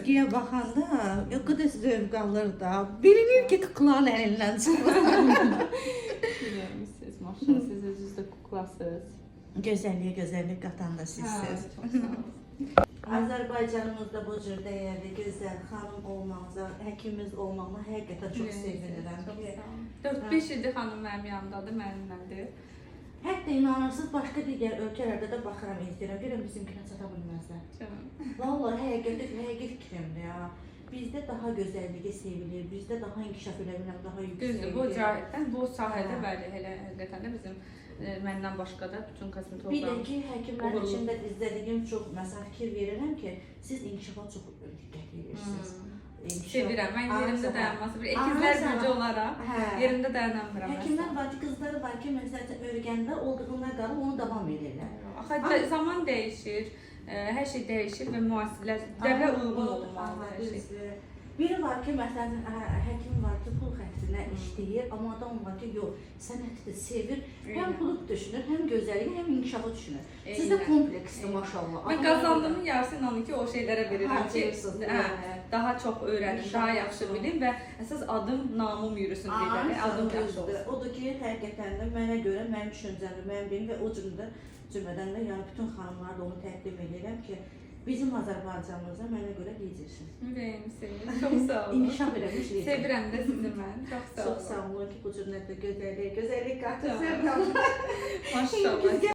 Sevgiyə baxanda o qədər zövq alır da. Bilinir ki, kuklanın əlindən çıxır. Bilirmişsiniz, maşallah, siz özünüz də kuklasınız. Gözəllik qatan da sizsiniz. Çox sağ olun. Azərbaycanımızda bu cür dəyərli, gözəl xanım olmağınıza, həkimimiz olmağına həqiqətən çox sevinirəm ki. 4-5 ildir xanım mənim yanımdadır, mənimlədir. Hətta inanırsınız, başqa digər ölkələrdə də baxıram, izləyirəm, görürəm bizimkinə çata bilməzlər. Vallahi həqiqət fikrimdir ya. Bizdə daha gözəlliyi sevilir, bizdə daha inkişaf edə bilirəm, daha yüksək. Düzdür, bu cəhətdən, bu sahədə bəli, elə həqiqətən də bizim məndən başqa da bütün kosmetologlar. Bir də ki, həkimlərin içində izlədiyim çox, məsələn, fikir verirəm ki, siz inkişafa çox diqqət edirsiniz. Sevirəm, mən yerimdə dayanması, bir ikizlər gücü olaraq yerimdə dayanamıram. Həkimlər var ki, qızları var ki, məsələn, örgəndə olduğunda qalıb onu davam edirlər. Axı zaman dəyişir, hər şey dəyişir və müasirlər dəvrə uyğun olmalıdır hər şey. Biri var ki, məsələn, həkim var ki, pul xərcində işləyir, amma adam var ki, yox, sənəti sevir, həm pulu düşünür, həm gözəlliyi, həm inkişafı düşünür. Sizdə kompleksdir, maşallah. Mən qazandığımın yarısı inanın ki, o şeylərə verirəm ki, daha çox öyrənim, daha yaxşı bilim və əsas adım, namım yürüsün deyirəm, adım yaxşı olsun. Odur ki, həqiqətən də mənə görə, mənim düşüncəmdir, mənim bilim və o cümlədən də yəni bütün xanımlara da onu təqdim edirəm ki, bizim Azərbaycanımıza mənə görə lidersiniz. Ürəyimsiniz, çox sağ olun. İnkişaf eləmiş lider. Sevirəm də sizi mən, çox sağ olun. Çox sağ olun ki, bu cür gözəllik qatı. Maşallah.